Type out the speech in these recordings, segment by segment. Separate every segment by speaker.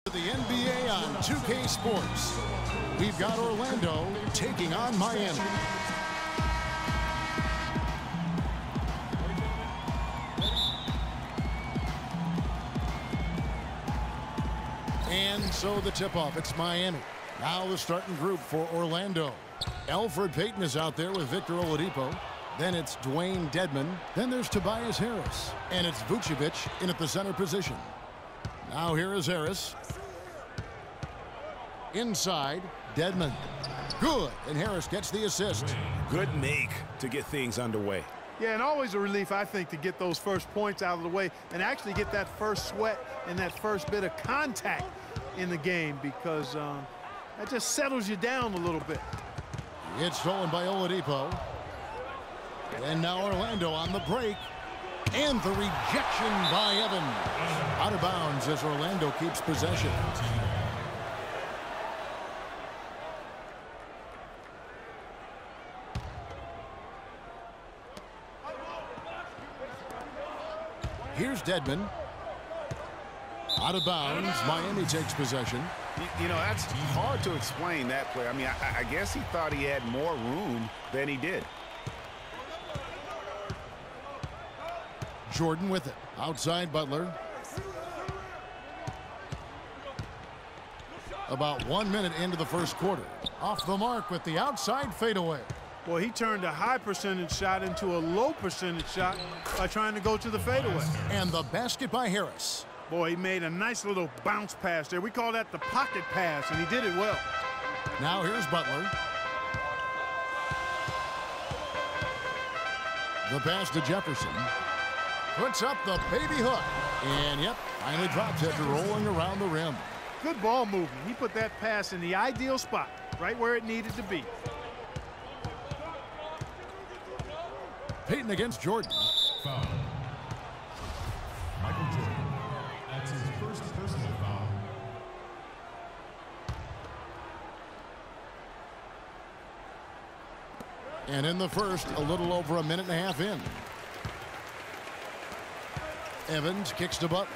Speaker 1: The NBA on 2K Sports. We've got Orlando taking on Miami. And so the tip-off, it's Miami. Now the starting group for Orlando. Elfrid Payton is out there with Victor Oladipo. Then it's Dwayne Dedmon. Then there's Tobias Harris. And it's Vucevic in at the center position. Now here is Harris. Inside, Dedmon. Good, and Harris gets the assist.
Speaker 2: Good make to get things underway.
Speaker 3: Yeah, and always a relief, I think, to get those first points out of the way and actually get that first sweat and that first bit of contact in the game, because that just settles you down a little bit.
Speaker 1: It's stolen by Oladipo. And now Orlando on the break. And the rejection by Evans. Out of bounds as Orlando keeps possession. Here's Dedmon. Out of bounds. Miami takes possession.
Speaker 2: You know, that's hard to explain that play. I mean, I guess he thought he had more room than he did.
Speaker 1: Jordan with it. Outside Butler. About 1 minute into the first quarter. Off the mark with the outside fadeaway.
Speaker 3: Boy, he turned a high percentage shot into a low percentage shot by trying to go to the fadeaway.
Speaker 1: And the basket by Harris.
Speaker 3: Boy, he made a nice little bounce pass there. We call that the pocket pass, and he did it well.
Speaker 1: Now here's Butler. The pass to Jefferson. Puts up the baby hook. And, yep, finally drops after rolling around the rim.
Speaker 3: Good ball movement. He put that pass in the ideal spot, right where it needed to be.
Speaker 1: Payton against Jordan.
Speaker 4: Foul. Michael Jordan. That's his first personal foul.
Speaker 1: And in the first, a little over a minute and a half in. Evans kicks to Butler.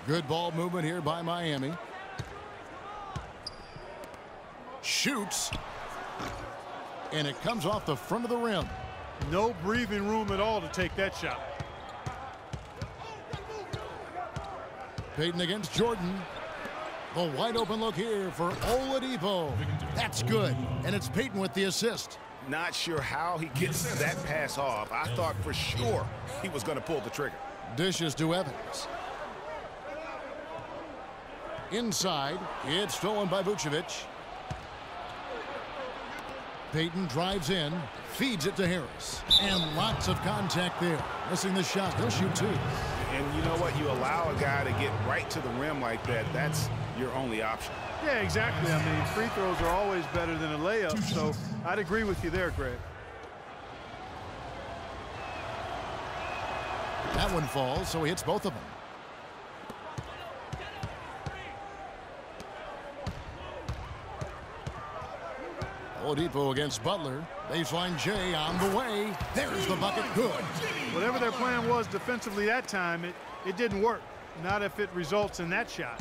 Speaker 1: Good ball movement here by Miami. Shoots. And it comes off the front of the rim.
Speaker 3: No breathing room at all to take that shot.
Speaker 1: Payton against Jordan. The wide open look here for Oladipo. That's good. And it's Payton with the assist.
Speaker 2: Not sure how he gets that pass off. I thought for sure he was going to pull the trigger.
Speaker 1: Dishes to Evans. Inside, it's stolen by Vucevic. Payton drives in, feeds it to Harris. And lots of contact there. Missing the shot. He'll shoot two.
Speaker 2: And you know what? You allow a guy to get right to the rim like that. That's your only option.
Speaker 3: Yeah, exactly. I mean, free throws are always better than a layup, so I'd agree with you there, Greg.
Speaker 1: That one falls, so he hits both of them. Oladipo against Butler. Baseline J on the way. There's the bucket. Good.
Speaker 3: Whatever their plan was defensively that time, it didn't work. Not if it results in that shot.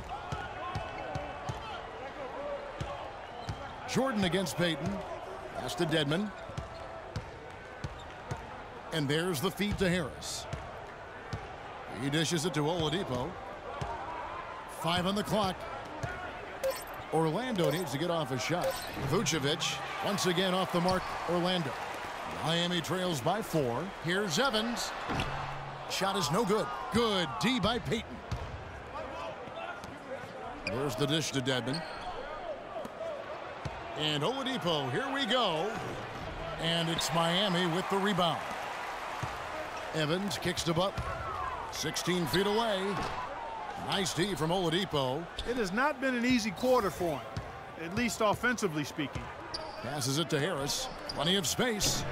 Speaker 1: Jordan against Payton. Pass to Dedmon. And there's the feed to Harris. He dishes it to Oladipo. 5 on the clock. Orlando needs to get off a shot. Vucevic once again off the mark. Orlando. Miami trails by 4. Here's Evans. Shot is no good. Good D by Payton. There's the dish to Dedmon. And Oladipo, here we go. And it's Miami with the rebound. Evans kicks to Butler. 16 feet away. Nice D from Oladipo.
Speaker 3: It has not been an easy quarter for him, at least offensively speaking.
Speaker 1: Passes it to Harris. Plenty of space.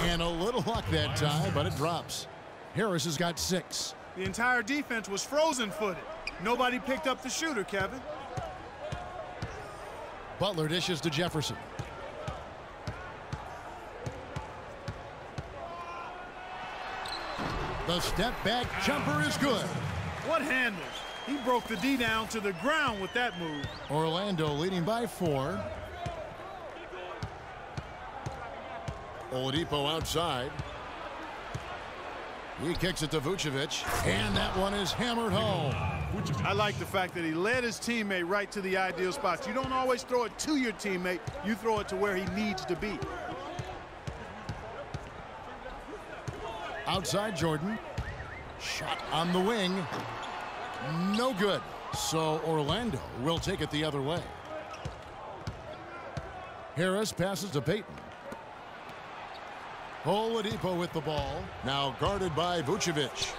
Speaker 1: And a little luck that time, but it drops. Harris has got 6.
Speaker 3: The entire defense was frozen-footed. Nobody picked up the shooter, Kevin.
Speaker 1: Butler dishes to Jefferson. The step back jumper is good.
Speaker 3: What handles? He broke the D down to the ground with that move.
Speaker 1: Orlando leading by 4. Oladipo outside. He kicks it to Vucevic, and that one is hammered home.
Speaker 3: I like the fact that he led his teammate right to the ideal spots. You don't always throw it to your teammate. You throw it to where he needs to be.
Speaker 1: Outside Jordan. Shot on the wing. No good. So Orlando will take it the other way. Harris passes to Payton. Oladipo with the ball. Now guarded by Vucevic.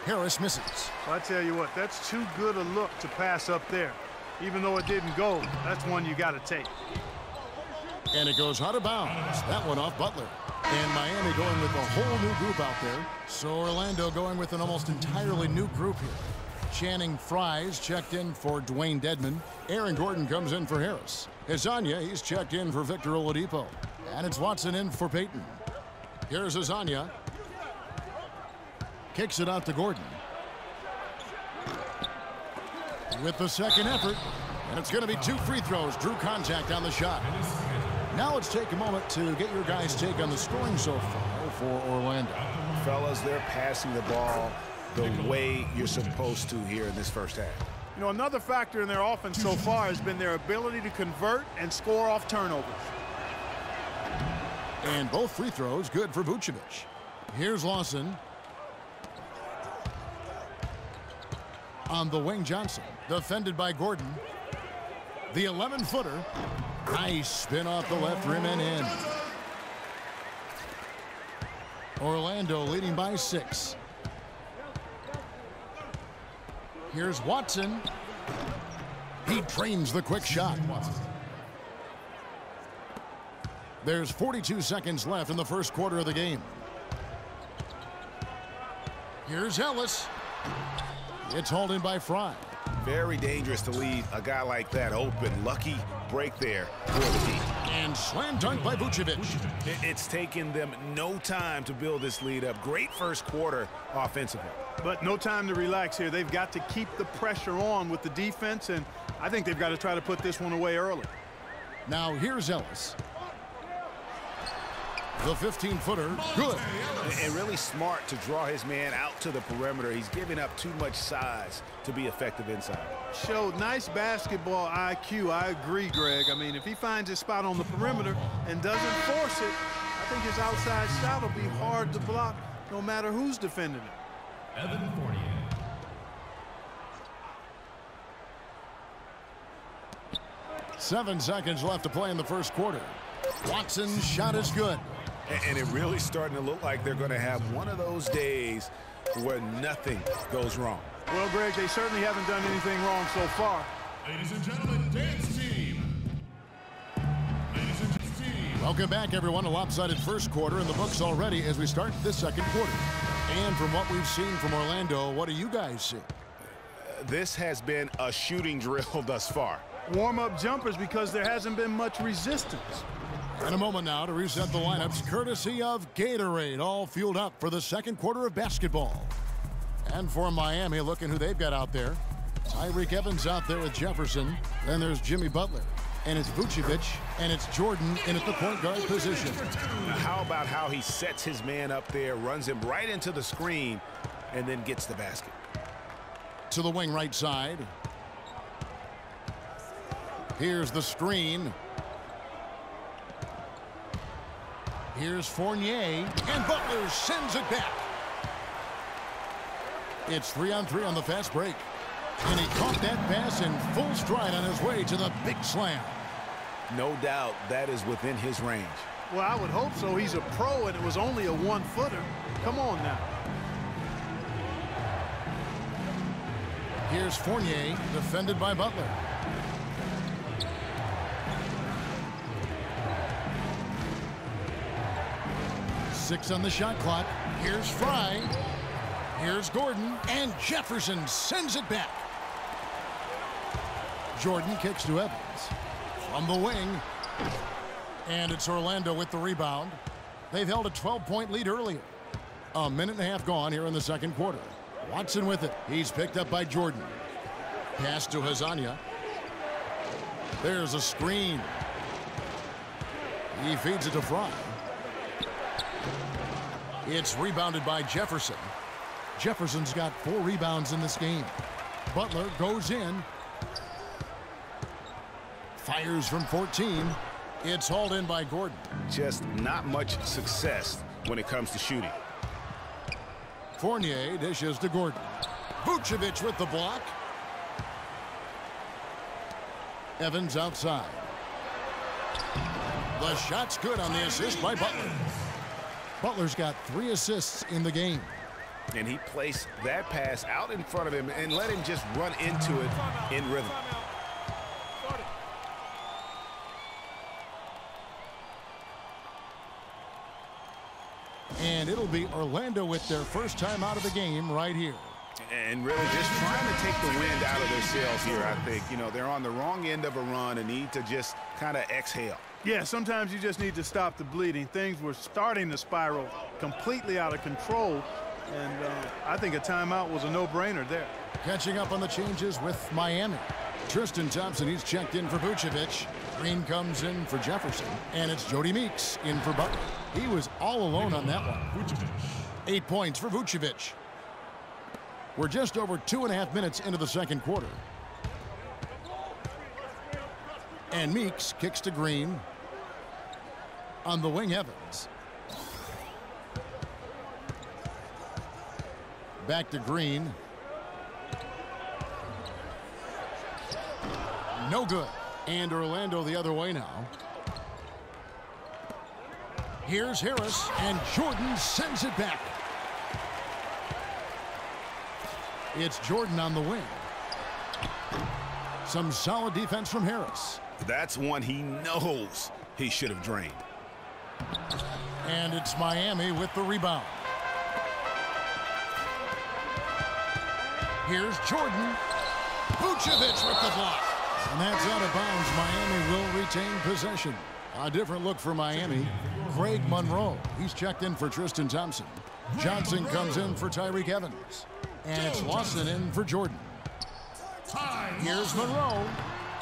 Speaker 1: Harris misses.
Speaker 3: Well, I tell you what, that's too good a look to pass up there. Even though it didn't go, that's one you got to take.
Speaker 1: And it goes out of bounds. That one off Butler. And Miami going with a whole new group out there. So Orlando going with an almost entirely new group here. Channing Frye's checked in for Dwayne Dedmon. Aaron Gordon comes in for Harris. Azania, he's checked in for Victor Oladipo. And it's Watson in for Payton. Here's Azania. Kicks it out to Gordon. With the second effort. And it's going to be 2 free throws. Drew contact on the shot. Now let's take a moment to get your guys' take on the scoring so far for Orlando.
Speaker 2: Fellas, they're passing the ball the way you're supposed to here in this first half.
Speaker 3: You know, another factor in their offense so far has been their ability to convert and score off turnovers.
Speaker 1: And both free throws good for Vucevic. Here's Lawson. On the wing, Johnson. Defended by Gordon. The 11-footer. Nice spin off the left rim and in. Orlando leading by 6. Here's Watson. He trains the quick shot. There's 42 seconds left in the first quarter of the game. Here's Ellis. It's hauled in by Frye.
Speaker 2: Very dangerous to leave a guy like that open. Lucky break there for the team.
Speaker 1: And slam dunk by Vucevic.
Speaker 2: It's taken them no time to build this lead up. Great first quarter offensively.
Speaker 3: But no time to relax here. They've got to keep the pressure on with the defense, and I think they've got to try to put this one away early.
Speaker 1: Now here's Ellis. The 15-footer, good.
Speaker 2: And really smart to draw his man out to the perimeter. He's giving up too much size to be effective inside.
Speaker 3: Showed nice basketball IQ. I agree, Greg. I mean, if he finds his spot on the perimeter and doesn't force it, I think his outside shot will be hard to block no matter who's defending it.
Speaker 4: Evan Fournier.
Speaker 1: 7 seconds left to play in the first quarter. Watson's shot is good.
Speaker 2: And it really starting to look like they're going to have one of those days where nothing goes wrong.
Speaker 3: Well, Greg, they certainly haven't done anything wrong so far.
Speaker 4: Ladies and gentlemen, dance team. Ladies and gentlemen.
Speaker 1: Welcome back, everyone. A lopsided first quarter in the books already as we start this second quarter. And from what we've seen from Orlando, what do you guys see?
Speaker 2: This has been a shooting drill thus far.
Speaker 3: Warm-up jumpers because there hasn't been much resistance.
Speaker 1: In a moment now to reset the lineups, courtesy of Gatorade, all fueled up for the second quarter of basketball. And for Miami, looking who they've got out there. Tyreek Evans out there with Jefferson. Then there's Jimmy Butler. And it's Vucevic. And it's Jordan in at the point guard position.
Speaker 2: Now, how about how he sets his man up there, runs him right into the screen, and then gets the basket.
Speaker 1: To the wing right side. Here's the screen. Here's Fournier, and Butler sends it back. It's 3-on-3 on the fast break. And he caught that pass in full stride on his way to the big slam.
Speaker 2: No doubt that is within his range.
Speaker 3: Well, I would hope so. He's a pro, and it was only a 1-footer. Come on now.
Speaker 1: Here's Fournier, defended by Butler. Six on the shot clock. Here's Frye. Here's Gordon. And Jefferson sends it back. Jordan kicks to Evans. From the wing. And it's Orlando with the rebound. They've held a 12-point lead earlier. A minute and a half gone here in the second quarter. Watson with it. He's picked up by Jordan. Pass to Hazania. There's a screen. He feeds it to Fry. It's rebounded by Jefferson. Jefferson's got 4 rebounds in this game. Butler goes in. Fires from 14. It's hauled in by Gordon.
Speaker 2: Just not much success when it comes to shooting.
Speaker 1: Fournier dishes to Gordon. Vucevic with the block. Evans outside. The shot's good on the assist by Butler. Butler's got 3 assists in the game.
Speaker 2: And he placed that pass out in front of him and let him just run into it in rhythm.
Speaker 1: And it'll be Orlando with their first time out of the game right here.
Speaker 2: And really just trying to take the wind out of their sails here, I think. You know, they're on the wrong end of a run and need to just kind of exhale.
Speaker 3: Yeah, sometimes you just need to stop the bleeding. Things were starting to spiral completely out of control, and I think a timeout was a no-brainer there.
Speaker 1: Catching up on the changes with Miami. Tristan Thompson, he's checked in for Vucevic. Green comes in for Jefferson, and it's Jody Meeks in for Butler. He was all alone on that one. 8 points for Vucevic. We're just over 2.5 minutes into the second quarter. And Meeks kicks to Green. On the wing, Evans. Back to Green. No good. And Orlando the other way now. Here's Harris, and Jordan sends it back. It's Jordan on the wing. Some solid defense from Harris.
Speaker 2: That's one he knows he should have drained.
Speaker 1: And it's Miami with the rebound. Here's Jordan. Vucevic with the block. And that's out of bounds. Miami will retain possession. A different look for Miami. Craig Monroe. He's checked in for Tristan Thompson. Johnson comes in for Tyreek Evans. And it's Lawson in for Jordan. Here's Monroe.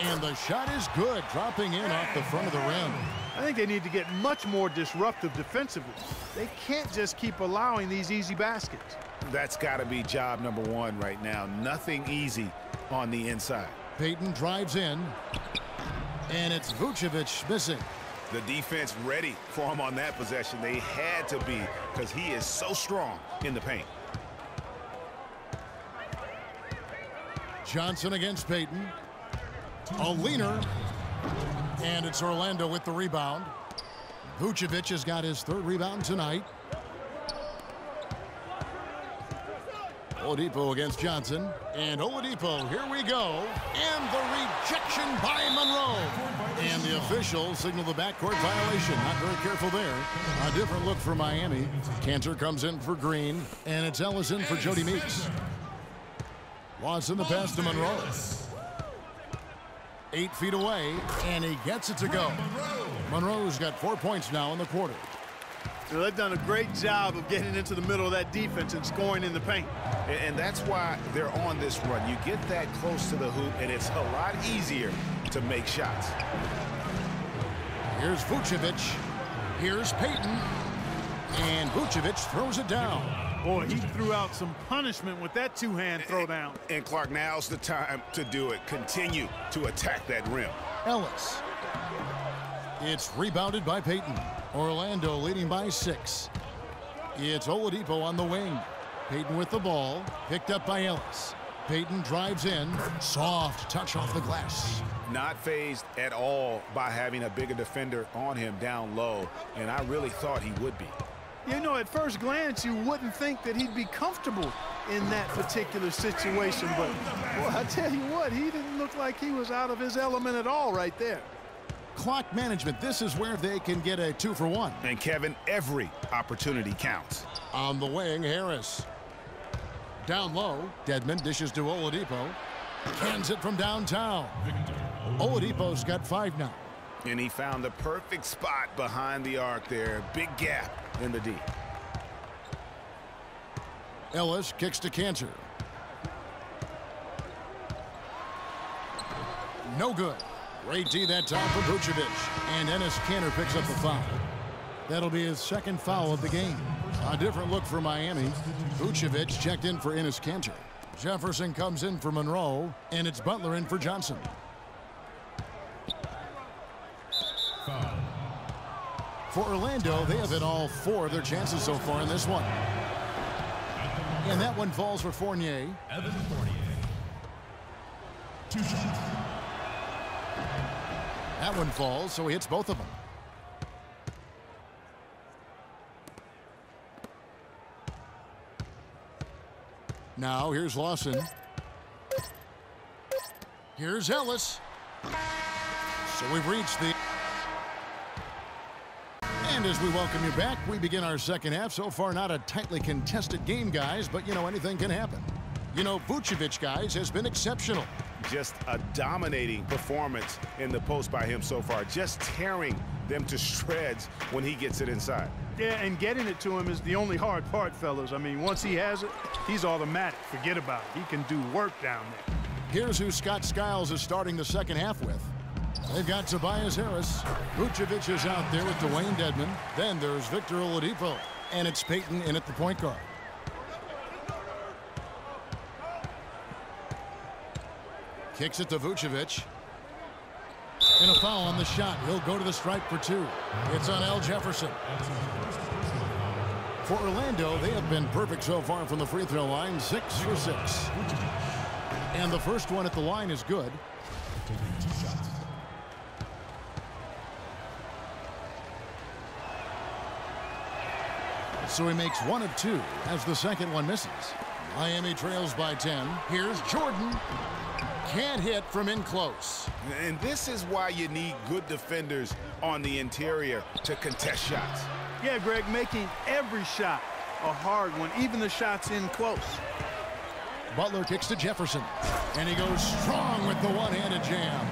Speaker 1: And the shot is good, dropping in off the front of the rim.
Speaker 3: I think they need to get much more disruptive defensively. They can't just keep allowing these easy baskets.
Speaker 2: That's got to be job number 1 right now. Nothing easy on the inside.
Speaker 1: Payton drives in. And it's Vucevic missing.
Speaker 2: The defense ready for him on that possession. They had to be, because he is so strong in the paint.
Speaker 1: Johnson against Payton. A leaner. And it's Orlando with the rebound. Vucevic has got his 3rd rebound tonight. Oladipo against Johnson. And Oladipo, here we go. And the rejection by Monroe. And the officials signal the backcourt violation. Not very careful there. A different look for Miami. Cantor comes in for Green. And it's Ellis in for Jody Meeks. Watson the pass to Monroe. 8 feet away, and he gets it to go. Monroe's got 4 points now in the quarter.
Speaker 3: So they've done a great job of getting into the middle of that defense and scoring in the paint.
Speaker 2: And that's why they're on this run. You get that close to the hoop, and it's a lot easier to make shots.
Speaker 1: Here's Vucevic. Here's Payton. And Vucevic throws it down.
Speaker 3: Boy, he threw out some punishment with that 2-hand throwdown.
Speaker 2: And Clark, now's the time to do it. Continue to attack that rim.
Speaker 1: Ellis. It's rebounded by Payton. Orlando leading by 6. It's Oladipo on the wing. Payton with the ball. Picked up by Ellis. Payton drives in. Soft touch off the glass.
Speaker 2: Not fazed at all by having a bigger defender on him down low. And I really thought he would be.
Speaker 3: You know, at first glance, you wouldn't think that he'd be comfortable in that particular situation. But, well, I tell you what, he didn't look like he was out of his element at all right there.
Speaker 1: Clock management. This is where they can get a 2-for-1.
Speaker 2: And, Kevin, every opportunity counts.
Speaker 1: On the wing, Harris. Down low, Dedmon dishes to Oladipo. Cans it from downtown. Oladipo's got 5 now.
Speaker 2: And he found the perfect spot behind the arc there. Big gap in the D.
Speaker 1: Ellis kicks to Cantor. No good. Great D that time for Vucevic. And Enes Kanter picks up the foul. That'll be his second foul of the game. A different look for Miami. Vucevic checked in for Enes Kanter. Jefferson comes in for Monroe, and it's Butler in for Johnson. For Orlando, they have hit all 4 of their chances so far in this one. And that one falls for Fournier.
Speaker 4: Evan Fournier. 2 shots.
Speaker 1: That one falls, so he hits both of them. Now here's Lawson. Here's Ellis. So we've reached the... And as we welcome you back, we begin our second half. So far, not a tightly contested game, guys, but, you know, anything can happen. You know, Vucevic, guys, has been exceptional.
Speaker 2: Just a dominating performance in the post by him so far. Just tearing them to shreds when he gets it inside.
Speaker 3: Yeah, and getting it to him is the only hard part, fellas. I mean, once he has it, he's automatic. Forget about it. He can do work down there.
Speaker 1: Here's who Scott Skiles is starting the second half with. They've got Tobias Harris. Vucevic is out there with Dwayne Dedmon. Then there's Victor Oladipo. And it's Payton in at the point guard. Kicks it to Vucevic. And a foul on the shot. He'll go to the stripe for 2. It's on Al Jefferson. For Orlando, they have been perfect so far from the free throw line, 6 for 6. And the first one at the line is good. So he makes 1 of 2 as the second one misses. Miami trails by 10. Here's Jordan. Can't hit from in close.
Speaker 2: And this is why you need good defenders on the interior to contest shots.
Speaker 3: Yeah, Greg, making every shot a hard one, even the shots in close.
Speaker 1: Butler kicks to Jefferson. And he goes strong with the one-handed jam.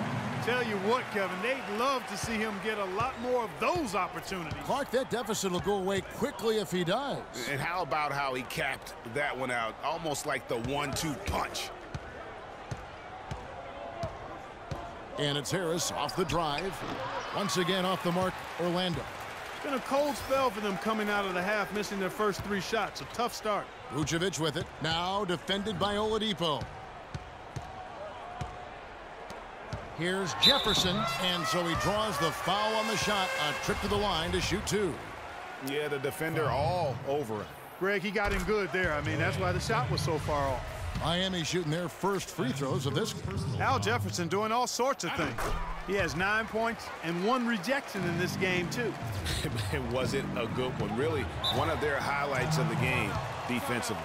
Speaker 3: Tell you what, Kevin, they'd love to see him get a lot more of those opportunities.
Speaker 1: Clark, that deficit will go away quickly if he does.
Speaker 2: And how about how he capped that one out, almost like the 1-2 punch.
Speaker 1: And it's Harris off the drive. Once again off the mark, Orlando.
Speaker 3: It's been a cold spell for them coming out of the half, missing their first 3 shots. A tough start.
Speaker 1: Vucevic with it. Now defended by Oladipo. Here's Jefferson, and so he draws the foul on the shot. A trip to the line to shoot 2.
Speaker 2: Yeah, the defender all over him.
Speaker 3: Greg, he got in good there. I mean, that's why the shot was so far off.
Speaker 1: Miami shooting their first free throws of this.
Speaker 3: Al Jefferson doing all sorts of things. He has 9 points and 1 rejection in this game, too.
Speaker 2: It wasn't a good one. Really, one of their highlights of the game defensively.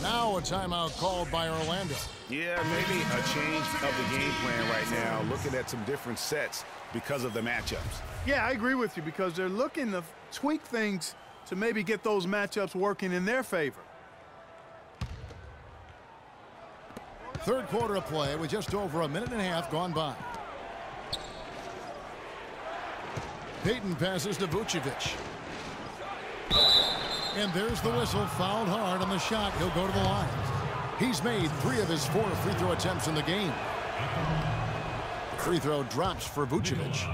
Speaker 1: Now a timeout called by Orlando.
Speaker 2: Yeah, maybe a change of the game plan right now, looking at some different sets because of the matchups.
Speaker 3: Yeah, I agree with you because they're looking to tweak things to maybe get those matchups working in their favor.
Speaker 1: Third quarter of play with just over a minute and a half gone by. Payton passes to Vucevic. And there's the whistle, fouled hard on the shot. He'll go to the line. He's made 3 of his 4 free throw attempts in the game. The free throw drops for Vucevic.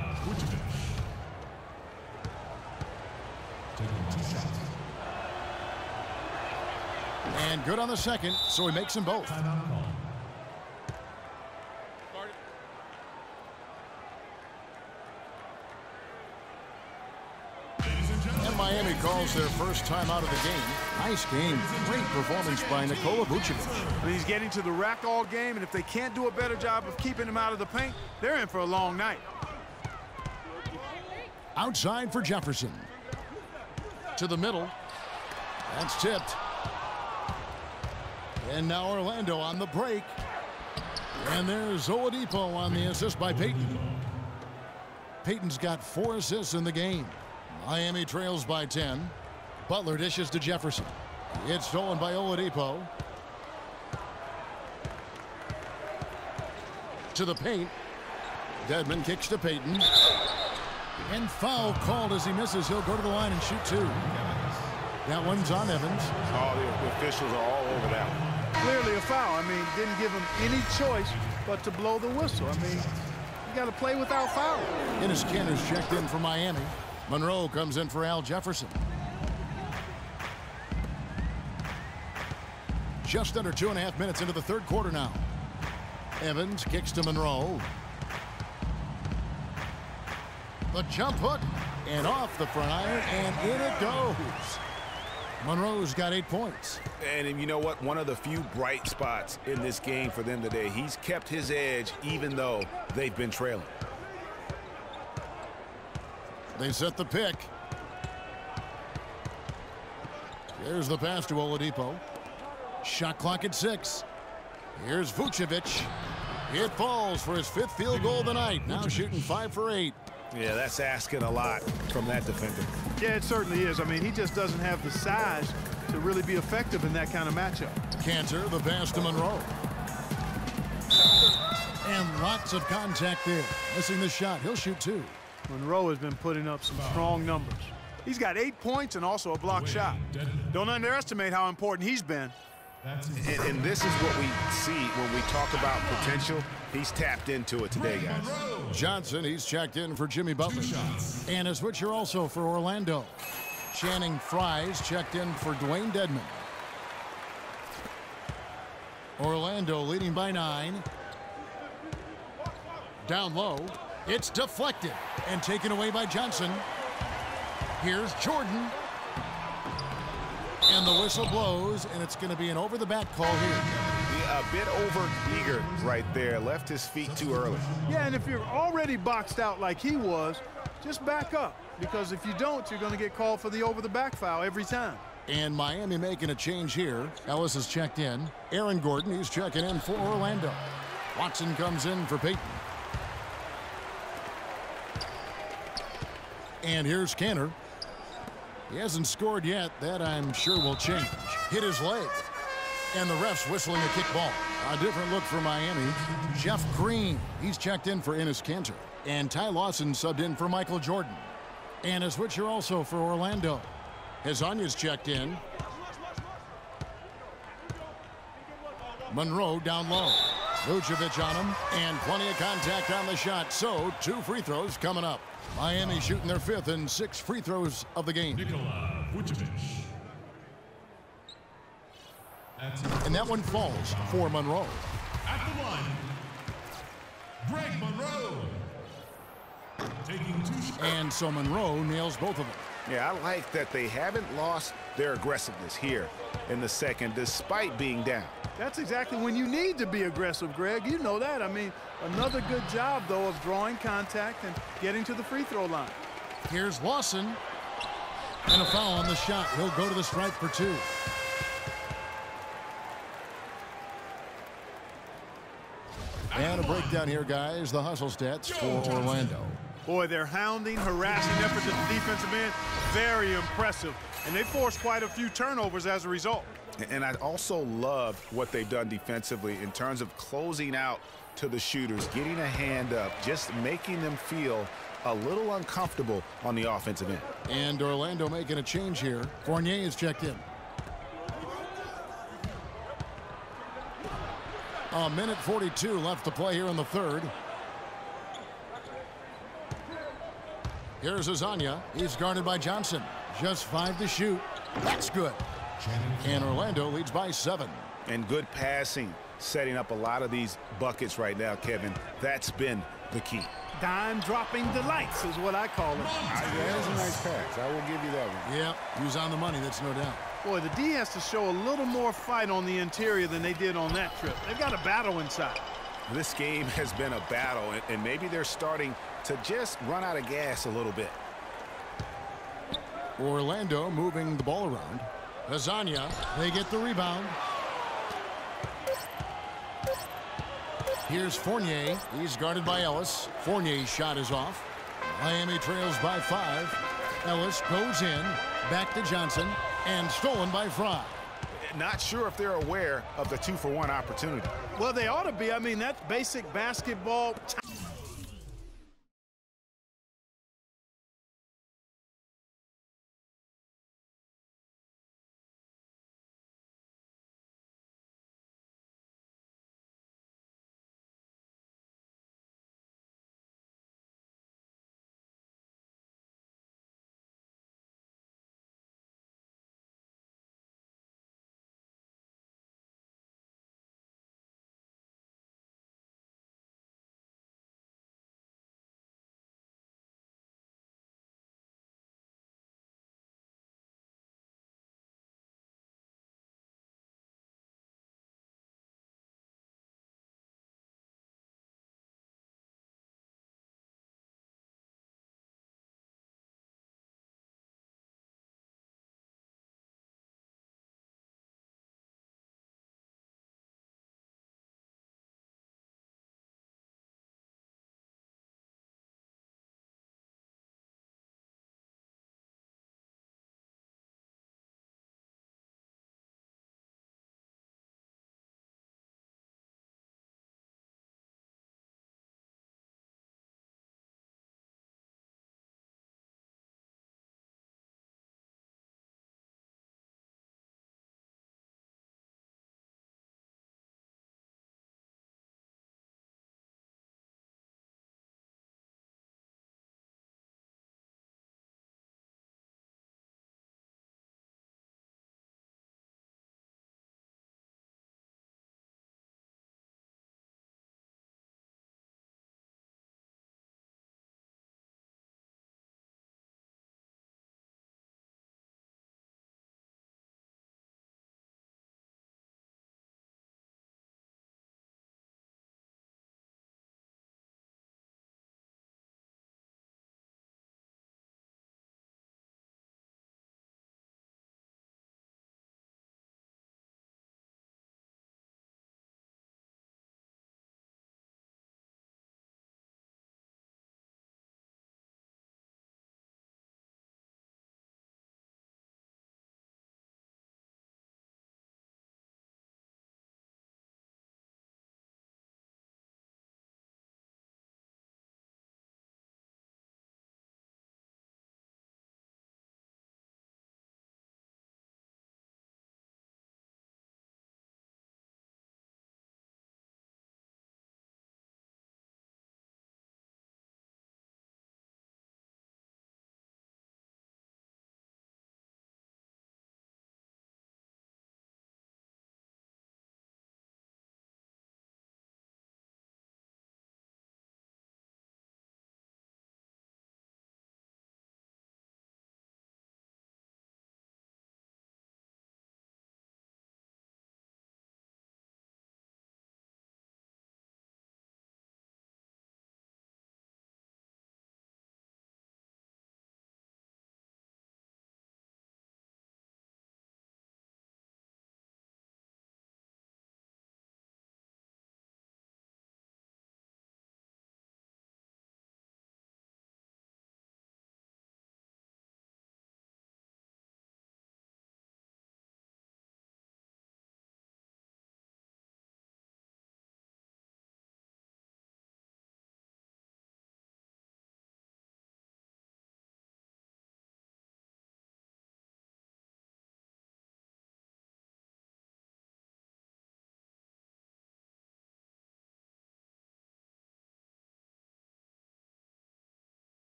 Speaker 1: And good on the second, so he makes them both. Miami calls their first time out of the game. Nice game. Great performance by Nikola Vucevic.
Speaker 3: He's getting to the rack all game, and if they can't do a better job of keeping him out of the paint, they're in for a long night.
Speaker 1: Outside for Jefferson. To the middle. That's tipped. And now Orlando on the break. And there's Oladipo on the assist by Payton. Payton's got 4 assists in the game. Miami trails by 10. Butler dishes to Jefferson. It's stolen by Oladipo. To the paint. Dedmon kicks to Payton. And foul called as he misses. He'll go to the line and shoot two. That one's on Evans.
Speaker 2: Oh, the officials are all over that one.
Speaker 3: Clearly a foul. I mean, didn't give him any choice but to blow the whistle. I mean, you got to play without foul.
Speaker 1: Enes Kanter's checked in for Miami. Monroe comes in for Al Jefferson. Just under 2.5 minutes into the third quarter now. Evans kicks to Monroe. The jump hook and off the front iron, and in it goes. Monroe's got 8 points.
Speaker 2: And you know what? One of the few bright spots in this game for them today. He's kept his edge even though they've been trailing.
Speaker 1: They set the pick. Here's the pass to Oladipo. Shot clock at 6. Here's Vucevic. It falls for his 5th field goal of the night. Now shooting 5 for 8.
Speaker 2: Yeah, that's asking a lot from that defender.
Speaker 3: Yeah, it certainly is. I mean, he just doesn't have the size to really be effective in that kind of matchup.
Speaker 1: Kanter, the pass to Monroe. And lots of contact there. Missing the shot. He'll shoot 2.
Speaker 3: Monroe has been putting up some strong numbers. He's got 8 points and also a block shot. Don't underestimate how important he's been.
Speaker 2: And this is what we see when we talk about potential. He's tapped into it today, guys.
Speaker 1: Johnson, he's checked in for Jimmy Butler. And a switcher also for Orlando. Channing Frye's checked in for Dwayne Dedmon. Orlando leading by 9. Down low. It's deflected and taken away by Johnson. Here's Jordan. And the whistle blows, and it's going to be an over-the-back call here.
Speaker 2: A bit over-eager right there. Left his feet too early.
Speaker 3: Yeah, and if you're already boxed out like he was, just back up. Because if you don't, you're going to get called for the over-the-back foul every time.
Speaker 1: And Miami making a change here. Ellis is checked in. Aaron Gordon, he's checking in for Orlando. Watson comes in for Peyton. And here's Kanter. He hasn't scored yet. That, I'm sure, will change. Hit his leg. And the ref's whistling a kick ball. A different look for Miami. Jeff Green, he's checked in for Enes Kanter. And Ty Lawson subbed in for Michael Jordan. And a switcher also for Orlando. Hezonja's checked in. Monroe down low. Vucevic on him. And plenty of contact on the shot. So, 2 free throws coming up. Miami shooting their 5th and 6th free throws of the game. And that one falls for Monroe.
Speaker 4: At the line, Greg Monroe. Taking 2 shots.
Speaker 1: And so Monroe nails both of them.
Speaker 2: Yeah, I like that they haven't lost their aggressiveness here in the second despite being down.
Speaker 3: That's exactly when you need to be aggressive, Greg. You know that. I mean, another good job, though, of drawing contact and getting to the free throw line.
Speaker 1: Here's Lawson. And a foul on the shot. He'll go to the stripe for 2. And a breakdown here, guys. The hustle stats for Orlando.
Speaker 3: Boy, their hounding, harassing efforts at the defensive end, very impressive. And they forced quite a few turnovers as a result.
Speaker 2: And I also love what they've done defensively in terms of closing out to the shooters, getting a hand up, just making them feel a little uncomfortable on the offensive end.
Speaker 1: And Orlando making a change here. Fournier is checked in. A minute 42 left to play here in the third. Here's Hezonja. He's guarded by Johnson. Just 5 to shoot. That's good. And Orlando leads by 7.
Speaker 2: And good passing, setting up a lot of these buckets right now, Kevin. That's been the key.
Speaker 3: Dime-dropping delights is what I call it.
Speaker 2: That was a nice pass. I will give you that one.
Speaker 1: Yeah, he was on the money, that's no doubt.
Speaker 3: Boy, the D has to show a little more fight on the interior than they did on that trip. They've got a battle inside.
Speaker 2: This game has been a battle, and maybe they're starting to just run out of gas a little bit.
Speaker 1: Orlando moving the ball around. Hezonja, they get the rebound. Here's Fournier. He's guarded by Ellis. Fournier's shot is off. Miami trails by 5. Ellis goes in. Back to Johnson. And stolen by Frye.
Speaker 2: Not sure if they're aware of the 2-for-1 opportunity.
Speaker 3: Well, they ought to be. I mean, that's basic basketball.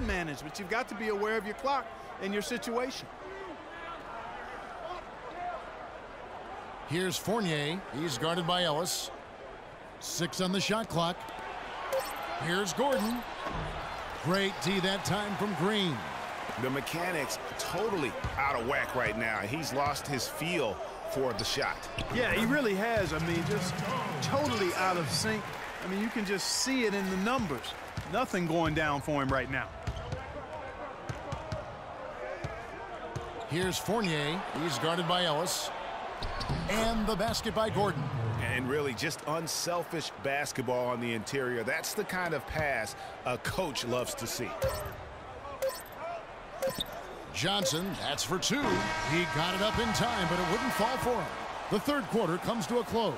Speaker 3: management. You've got to be aware of your clock and your situation.
Speaker 1: Here's Fournier. He's guarded by Ellis. 6 on the shot clock. Here's Gordon. Great D that time from Green.
Speaker 2: The mechanics totally out of whack right now. He's lost his feel for the shot.
Speaker 3: Yeah, he really has. I mean, just totally out of sync. I mean, you can just see it in the numbers. Nothing going down for him right now.
Speaker 1: Here's Fournier. He's guarded by Ellis. And the basket by Gordon.
Speaker 2: And really just unselfish basketball on the interior. That's the kind of pass a coach loves to see.
Speaker 1: Johnson, that's for 2. He got it up in time, but it wouldn't fall for him. The third quarter comes to a close.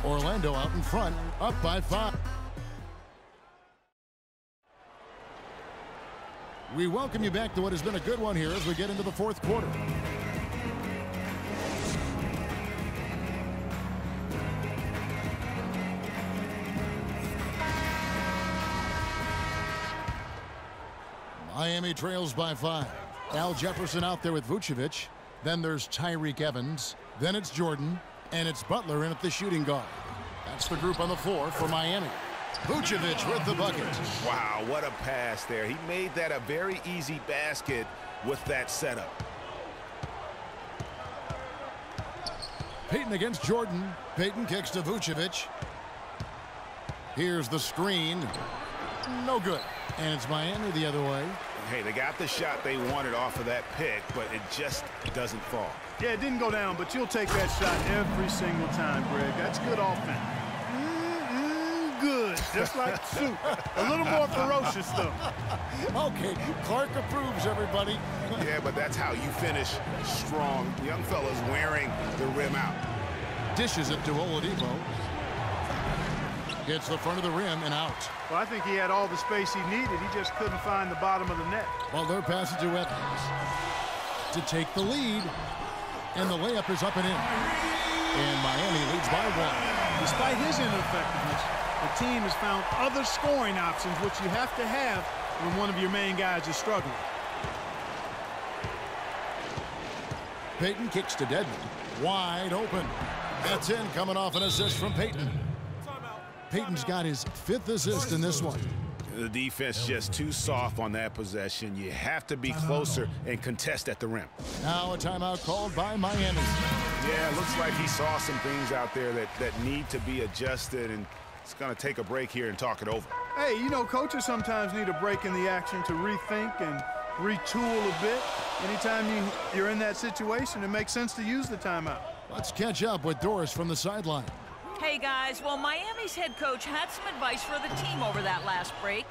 Speaker 1: Orlando out in front, up by 5. We welcome you back to what has been a good one here as we get into the fourth quarter. Miami trails by 5. Al Jefferson out there with Vucevic. Then there's Tyreke Evans. Then it's Jordan. And it's Butler in at the shooting guard. That's the group on the floor for Miami. Vucevic with the bucket.
Speaker 2: Wow, what a pass there. He made that a very easy basket with that setup.
Speaker 1: Payton against Jordan. Payton kicks to Vucevic. Here's the screen. No good. And it's Miami the other way.
Speaker 2: Hey, they got the shot they wanted off of that pick, but it just doesn't fall.
Speaker 3: Yeah, it didn't go down, but you'll take that shot every single time, Greg. That's good offense. Good. Just like soup. A little more ferocious, though.
Speaker 1: Okay, Clark approves, everybody.
Speaker 2: Yeah, but that's how you finish strong. Young fella's wearing the rim out.
Speaker 1: Dishes it to Oladipo. Hits the front of the rim and out.
Speaker 3: Well, I think he had all the space he needed. He just couldn't find the bottom of the net.
Speaker 1: Butler passes to Evans to take the lead. And the layup is up and in. And Miami leads by 1.
Speaker 3: Despite his ineffectiveness, the team has found other scoring options, which you have to have when one of your main guys is struggling.
Speaker 1: Payton kicks to Dedmon. Wide open. That's in, coming off an assist from Payton. Payton's got his 5th assist in this one.
Speaker 2: The defense just too soft on that possession. You have to be closer and contest at the rim.
Speaker 1: Now a timeout called by Miami.
Speaker 2: Yeah, it looks like he saw some things out there that need to be adjusted, and it's going to take a break here and talk it over.
Speaker 3: Hey, you know, coaches sometimes need a break in the action to rethink and retool a bit. Anytime you're in that situation, it makes sense to use the timeout.
Speaker 1: Let's catch up with Doris from the sideline.
Speaker 5: Hey guys, well, Miami's head coach had some advice for the team over that last break.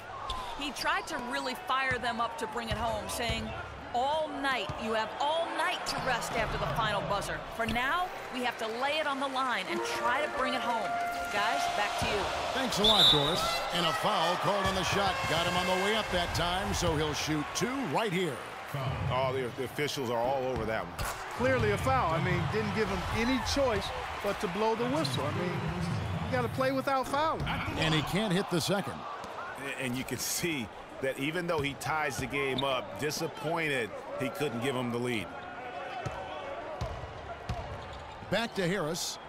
Speaker 5: He tried to really fire them up to bring it home, saying, all night, you have all night to rest after the final buzzer. For now, we have to lay it on the line and try to bring it home. Guys, back to you.
Speaker 1: Thanks a lot, Doris. And a foul called on the shot. Got him on the way up that time, so he'll shoot 2 right here.
Speaker 2: Oh, the officials are all over that one.
Speaker 3: Clearly a foul. I mean, didn't give him any choice but to blow the whistle. I mean, you got to play without fouling.
Speaker 1: And he can't hit the second.
Speaker 2: And you can see that even though he ties the game up, disappointed he couldn't give him the lead.
Speaker 1: Back to Harris.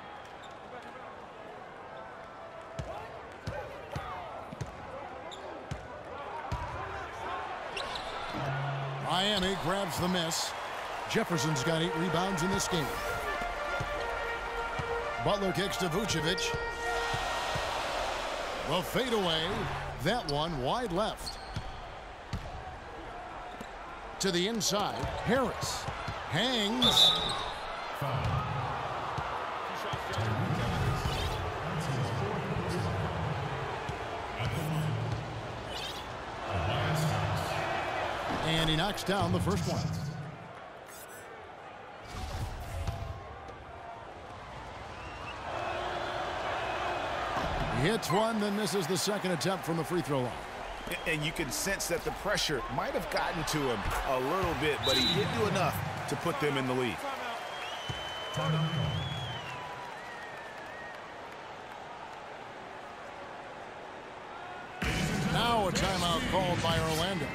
Speaker 1: Miami grabs the miss. Jefferson's got 8 rebounds in this game. Butler kicks to Vucevic. The fadeaway. That one wide left. To the inside. Harris hangs. And he knocks down the first one. He hits one, then misses the second attempt from the free throw line.
Speaker 2: And you can sense that the pressure might have gotten to him a little bit, but he did do enough to put them in the lead.
Speaker 1: Now a timeout called by Orlando.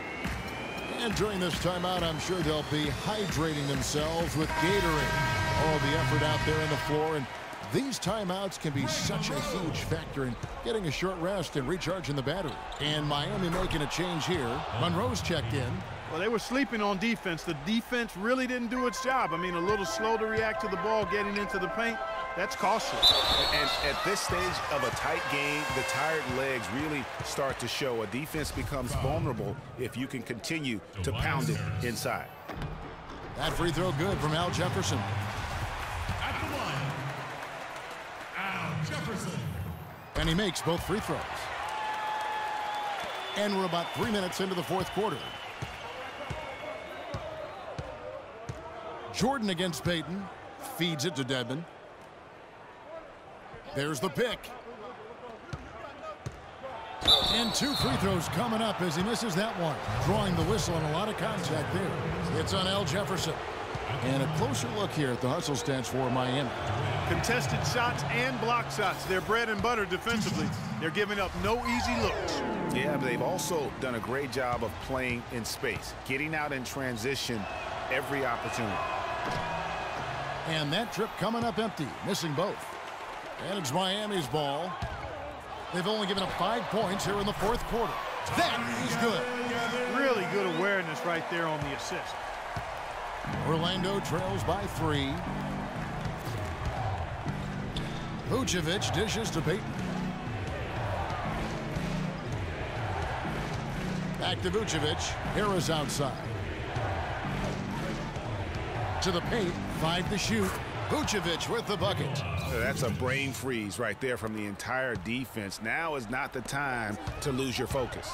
Speaker 1: And during this timeout, I'm sure they'll be hydrating themselves with Gatorade. All the effort out there on the floor, and these timeouts can be such a huge factor in getting a short rest and recharging the battery. And Miami making a change here. Monroe's checked in.
Speaker 3: Well, they were sleeping on defense. The defense really didn't do its job. I mean, a little slow to react to the ball getting into the paint. That's costly.
Speaker 2: And at this stage of a tight game, the tired legs really start to show. A defense becomes vulnerable if you can continue to pound it inside.
Speaker 1: That free throw good from Al Jefferson.
Speaker 4: At the line, Al Jefferson.
Speaker 1: And he makes both free throws. And we're about 3 minutes into the fourth quarter. Jordan against Payton. Feeds it to Dedmon. There's the pick. And 2 free throws coming up as he misses that one. Drawing the whistle and a lot of contact there. It's on Al Jefferson. And a closer look here at the hustle stats for Miami.
Speaker 3: Contested shots and block shots. They're bread and butter defensively. They're giving up no easy looks.
Speaker 2: Yeah, but they've also done a great job of playing in space, getting out in transition every opportunity.
Speaker 1: And that trip coming up empty, missing both. And it's Miami's ball. They've only given up 5 points here in the fourth quarter. That is good.
Speaker 3: Really good awareness right there on the assist.
Speaker 1: Orlando trails by 3. Vucevic dishes to Payton. Back to Vucevic. Harris outside. To the paint. 5 to shoot. Vucevic with the bucket.
Speaker 2: That's a brain freeze right there from the entire defense. Now is not the time to lose your focus.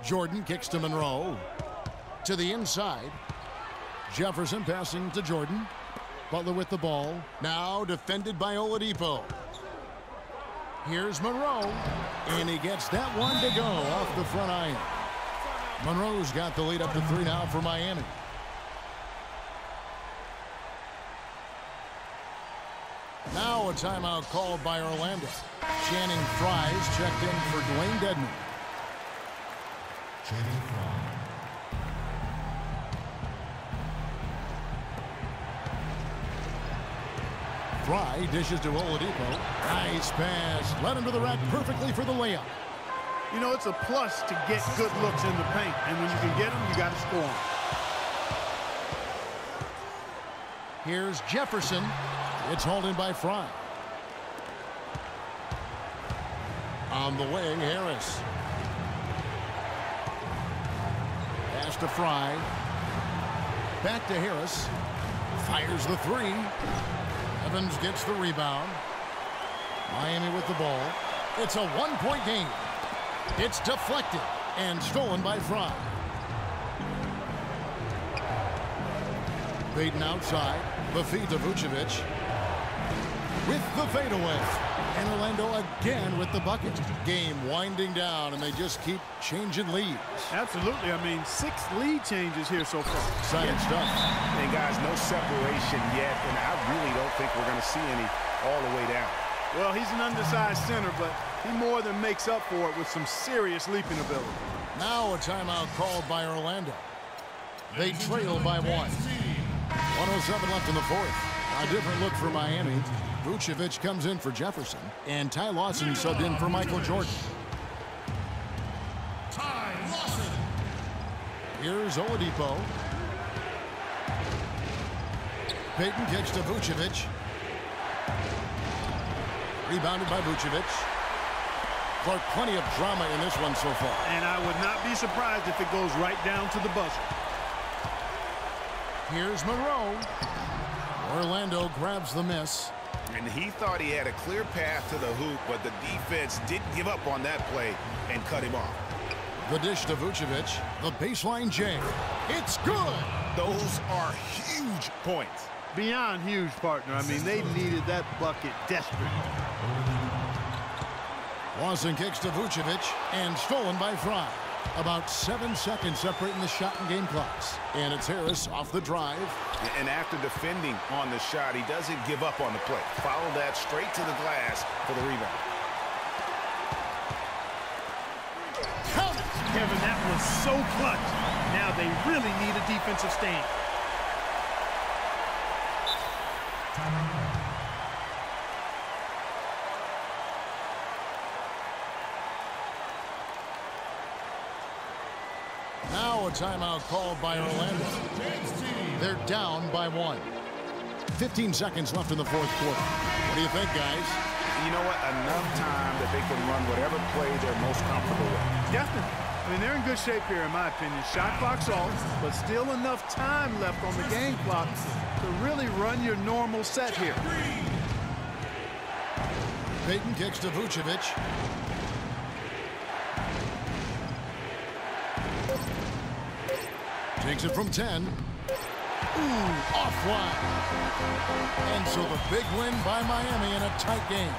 Speaker 1: Jordan kicks to Monroe. To the inside. Jefferson passing to Jordan. Butler with the ball. Now defended by Oladipo. Here's Monroe. And he gets that one to go off the front iron. Monroe's got the lead up to 3 now for Miami. Now a timeout called by Orlando. Channing Frye's checked in for Dwayne Dedmon.
Speaker 4: Channing Frye.
Speaker 1: Frye dishes to Oladipo. Nice pass. Led him to the rack perfectly for the layup.
Speaker 3: You know, it's a plus to get good looks in the paint. And when you can get them, you got to score them.
Speaker 1: Here's Jefferson. It's holding by Frye. On the wing, Harris. Pass to Frye. Back to Harris. Fires the 3. Evans gets the rebound. Miami with the ball. It's a 1-point game. It's deflected and stolen by Frye. Payton outside. The feed to Vucevic. With the fadeaway. And Orlando again with the bucket. Game winding down, and they just keep changing leads.
Speaker 3: Absolutely. I mean, 6 lead changes here so far.
Speaker 1: Exciting stuff.
Speaker 2: And guys, no separation yet, and I really don't think we're going to see any all the way down.
Speaker 3: Well, he's an undersized center, but he more than makes up for it with some serious leaping ability.
Speaker 1: Now a timeout called by Orlando. They trail by 1. 1:07 left in the fourth. A different look for Miami. Vucevic comes in for Jefferson, and Ty Lawson subbed in for Michael Jordan.
Speaker 4: Ty Lawson.
Speaker 1: Here's Oladipo. Payton kicks to Vucevic. Rebounded by Vucevic. Clark, plenty of drama in this one so far.
Speaker 3: And I would not be surprised if it goes right down to the buzzer.
Speaker 1: Here's Monroe. Orlando grabs the miss.
Speaker 2: And he thought he had a clear path to the hoop, but the defense didn't give up on that play and cut him off.
Speaker 1: The dish to Vucevic. The baseline jam. It's good.
Speaker 2: Those are huge points.
Speaker 3: Beyond huge, partner. I mean, they needed that bucket desperately.
Speaker 1: Lawson kicks to Vucevic and stolen by Frye. About 7 seconds separating the shot and game clocks. And it's Harris off the drive.
Speaker 2: And after defending on the shot, he doesn't give up on the play. Follow that straight to the glass for the rebound.
Speaker 3: Kevin, that was so clutch. Now they really need a defensive stand.
Speaker 1: Now a timeout called by Orlando. They're down by 1. 15 seconds left in the fourth quarter. What do you think, guys?
Speaker 2: You know what? Enough time that they can run whatever play they're most comfortable with.
Speaker 3: Definitely. I mean, they're in good shape here, in my opinion. Shot clock's off, but still enough time left on the game clock to really run your normal set here.
Speaker 1: Payton kicks to Vucevic. Takes it from 10. Ooh, offline. And so the big win by Miami in a tight game.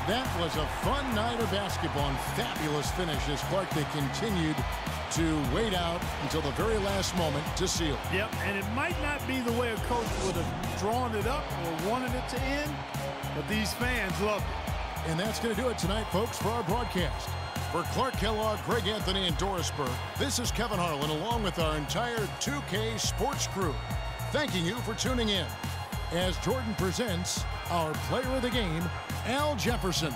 Speaker 1: That was a fun night of basketball and fabulous finish as Clark, they continued to wait out until the very last moment to seal.
Speaker 3: Yep, and it might not be the way a coach would have drawn it up or wanted it to end, but these fans loved it.
Speaker 1: And that's going to do it tonight, folks, for our broadcast. For Clark Kellogg, Greg Anthony, and Doris Burke, this is Kevin Harlan along with our entire 2K Sports crew, thanking you for tuning in as Jordan presents our player of the game, Al Jefferson.